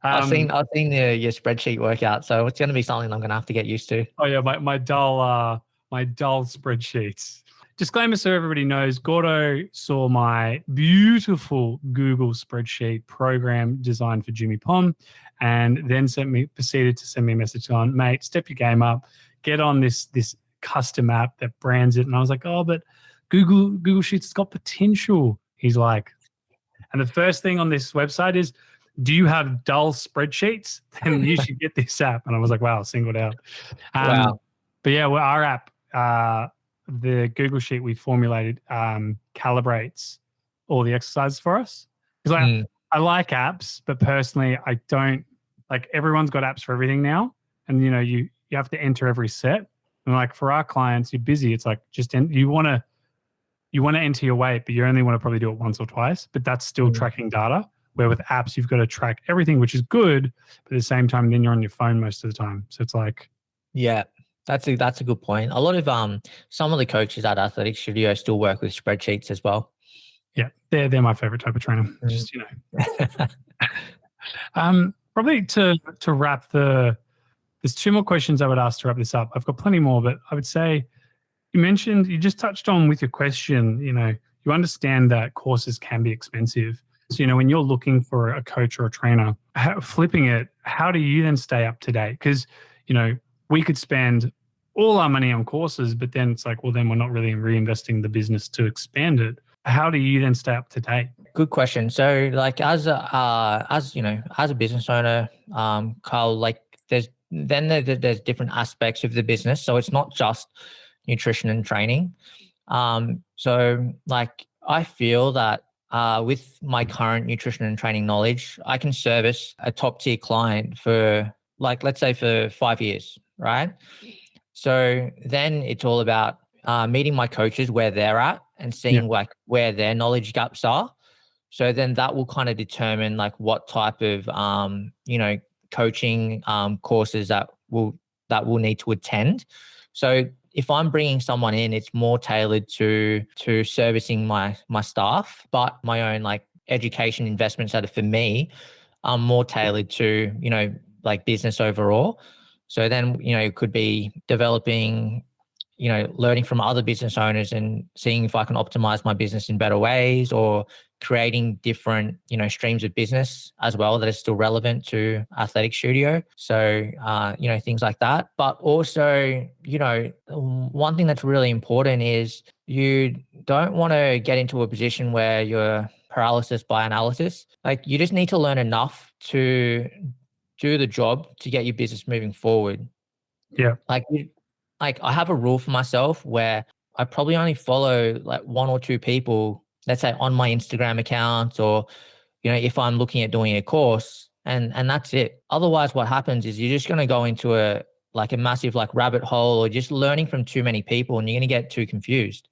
I've seen your spreadsheet workout, so it's going to be something I'm going to have to get used to. Oh yeah, my dull spreadsheets. Disclaimer so everybody knows, Gordo saw my beautiful Google spreadsheet program designed for Jimmy Pom and then proceeded to send me a message on, mate, step your game up, get on this custom app that brands it. And I was like, oh, but Google Sheets has got potential. He's like, and the first thing on this website is, do you have dull spreadsheets? Then you should get this app. And I was like, wow, singled out. Wow. But yeah, well, our app, the Google Sheet we formulated calibrates all the exercises for us. Because I like apps, but personally, I don't like. Everyone's got apps for everything now, and you have to enter every set. And like for our clients, you're busy. It's like you want to enter your weight, but you only want to probably do it once or twice. But that's still tracking data. Where with apps, you've got to track everything, which is good, but at the same time, then you're on your phone most of the time. So it's like, yeah, that's a good point. A lot of some of the coaches at Athletic Studio still work with spreadsheets as well. Yeah, they're my favorite type of trainer. Just probably to wrap there's 2 more questions I would ask to wrap this up. I've got plenty more, but I would say you just touched on with your question. You understand that courses can be expensive. So, when you're looking for a coach or a trainer, flipping it, how do you then stay up to date? Because, we could spend all our money on courses, but then it's like, well, then we're not really reinvesting the business to expand it. How do you then stay up to date? Good question. So, like, as a business owner, Carl, like, there's different aspects of the business. So it's not just nutrition and training. So, like, I feel that with my current nutrition and training knowledge, I can service a top tier client for, like, let's say for 5 years, right? So then it's all about meeting my coaches where they're at and seeing like where their knowledge gaps are. So then that will kind of determine like what type of coaching courses that will need to attend. So if I'm bringing someone in, it's more tailored to servicing my staff, but my own like education investments that are for me are more tailored to like business overall. So then, it could be developing, learning from other business owners and seeing if I can optimize my business in better ways, or creating different, streams of business as well that are still relevant to athletic studio. So, things like that. But also, one thing that's really important is you don't want to get into a position where you're paralysis by analysis. Like, you just need to learn enough to do the job to get your business moving forward. Yeah. Like I have a rule for myself where I probably only follow like one or two people, let's say on my Instagram account, or if I'm looking at doing a course, and that's it. Otherwise, what happens is you're just going to go into a massive like rabbit hole, or just learning from too many people, and you're going to get too confused,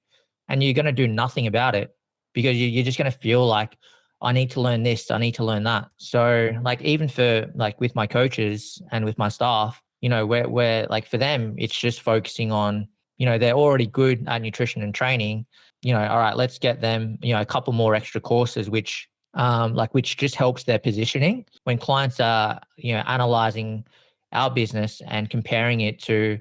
and you're going to do nothing about it, because you're just going to feel like, I need to learn this, I need to learn that. So like, even for like with my coaches and with my staff, where like for them, it's just focusing on, they're already good at nutrition and training. All right, let's get them, a couple more extra courses, which which just helps their positioning when clients are, analyzing our business and comparing it to,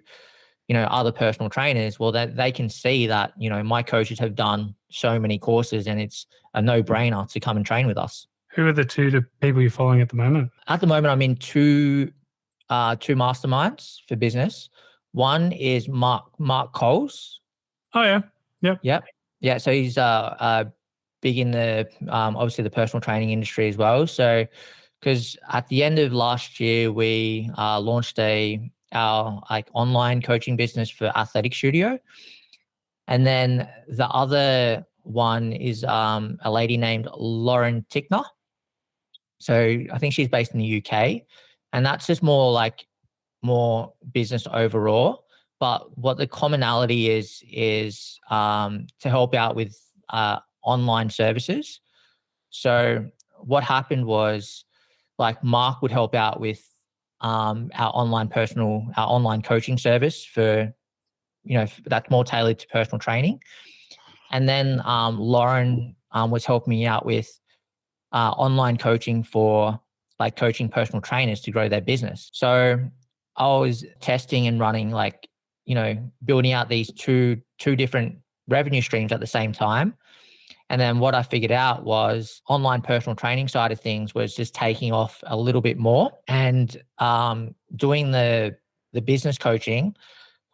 other personal trainers. Well, that they can see that, my coaches have done so many courses, and it's a no-brainer to come and train with us. Who are the two people you're following at the moment? At the moment, I'm in two masterminds for business. One is Mark Coles. Oh yeah. Yeah. So he's big in the obviously the personal training industry as well. So, because at the end of last year, we launched our like online coaching business for Athletic Studio, and then the other one is a lady named Lauren Tickner. So I think she's based in the UK, and that's just more business overall. But what the commonality is to help out with online services. So what happened was, like, Mark would help out with our online coaching service for, that's more tailored to personal training. And then Lauren was helping me out with online coaching for like coaching personal trainers to grow their business. So I was testing and running, like, building out these two different revenue streams at the same time. And then what I figured out was online personal training side of things was just taking off a little bit more, and doing the business coaching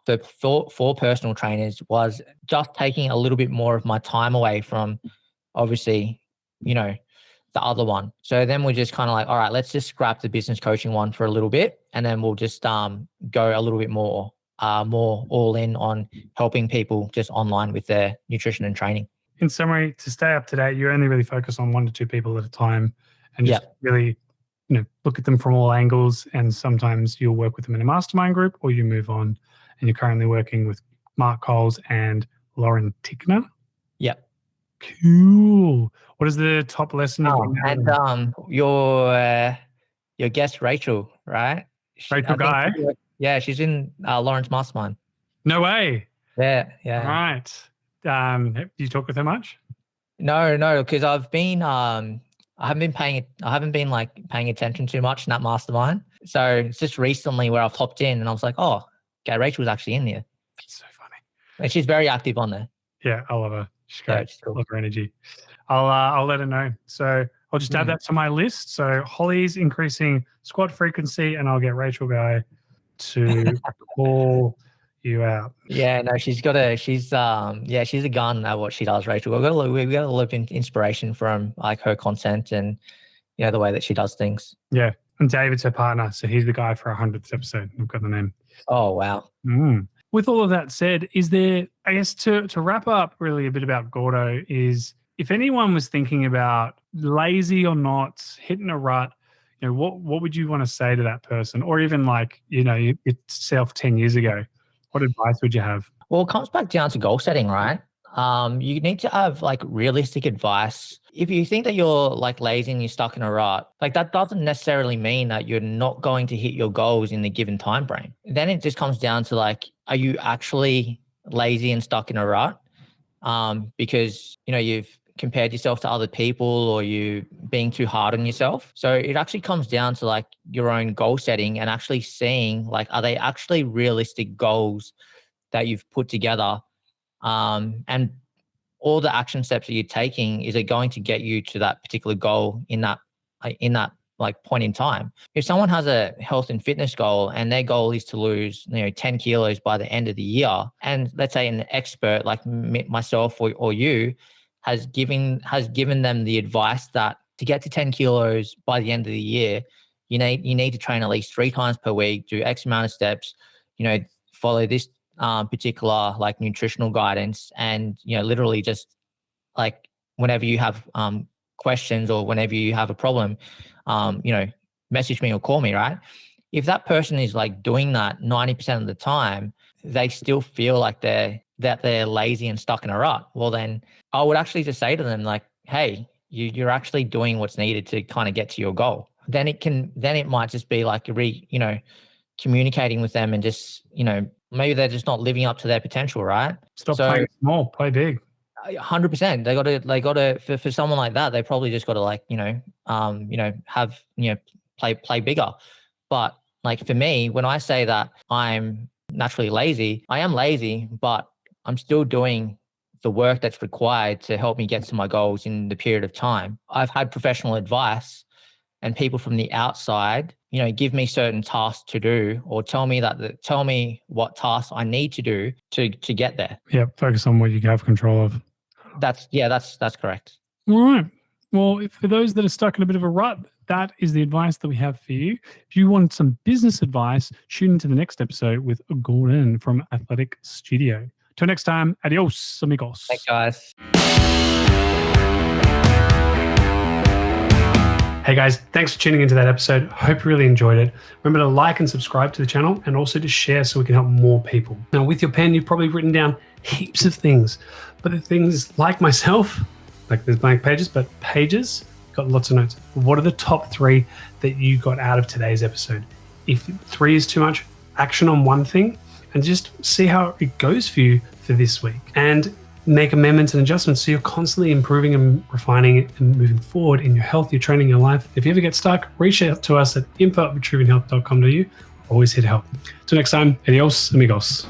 for personal trainers was just taking a little bit more of my time away from, obviously, the other one. So then we're just kind of like, all right, let's just scrap the business coaching one for a little bit, and then we'll just go a little bit more all in on helping people just online with their nutrition and training. In summary, to stay up to date, you only really focus on 1 to 2 people at a time, and just really, look at them from all angles. And sometimes you'll work with them in a mastermind group, or you move on. And you're currently working with Mark Coles and Lauren Tickner. Yep. Cool. What is the top lesson? And your guest Rachel, right? Rachel Guy. Yeah, she's in Lauren's mastermind. No way. Yeah. All right. Do you talk with her much? No, because I haven't been paying attention too much in that mastermind. So it's just recently where I've hopped in and I was like, oh, okay, Rachel's actually in there. That's so funny. And she's very active on there. Yeah, I love her. She's great. Yeah, she's cool. Love her energy. I'll let her know. So I'll just add that to my list. So Holly's increasing squat frequency, and I'll get Rachel Guy to call you out. Yeah, no, she's a gun at what she does, Rachel. We got a lot of inspiration from like her content and the way that she does things. Yeah, and David's her partner, so he's the guy for our 100th episode. I've got the name. Oh wow. With all of that said, is there, I guess, to wrap up really a bit about Gordo, is if anyone was thinking about lazy or not, hitting a rut, what would you want to say to that person? Or even like, yourself 10 years ago, what advice would you have? Well, it comes back down to goal setting, right? You need to have like realistic advice. If you think that you're like lazy and you're stuck in a rut, like that doesn't necessarily mean that you're not going to hit your goals in the given time frame. Then it just comes down to like, are you actually lazy and stuck in a rut? Because you've compared yourself to other people or you being too hard on yourself. So it actually comes down to like your own goal setting and actually seeing like, are they actually realistic goals that you've put together? And all the action steps that you're taking, is it going to get you to that particular goal in that like point in time? If someone has a health and fitness goal and their goal is to lose 10 kilos by the end of the year, and let's say an expert like myself or you has given them the advice that to get to 10 kilos by the end of the year, you need to train at least 3 times per week, do X amount of steps, follow this particular like nutritional guidance, and literally just like whenever you have questions or whenever you have a problem, message me or call me, right? If that person is like doing that 90% of the time, they still feel like they're lazy and stuck in a rut, well then I would actually just say to them like, hey, you're actually doing what's needed to kind of get to your goal. Then it might just be like communicating with them and just maybe they're just not living up to their potential, right? Stop playing small, play big. 100%. They got to for someone like that, they probably just got to like have play bigger. But like for me, when I say that I'm naturally lazy, I am lazy, but I'm still doing the work that's required to help me get to my goals in the period of time. I've had professional advice and people from the outside, give me certain tasks to do or tell me what tasks I need to do to get there. Yeah, focus on what you have control of. That's correct. All right. Well, for those that are stuck in a bit of a rut, that is the advice that we have for you. If you want some business advice, tune into the next episode with Gordon from Athletic Studio. Till next time, adios, amigos. Thanks, guys. Hey guys, thanks for tuning into that episode. Hope you really enjoyed it. Remember to like and subscribe to the channel and also to share so we can help more people. Now with your pen, you've probably written down heaps of things, but the things like myself, like there's blank pages, but pages, got lots of notes. What are the top 3 that you got out of today's episode? If 3 is too much, action on one thing and just see how it goes for you for this week. And make amendments and adjustments so you're constantly improving and refining and moving forward in your health, your training, your life. If you ever get stuck, reach out to us at info@vitruvianhealth.com.au. Always here to help. Till next time, adios, amigos.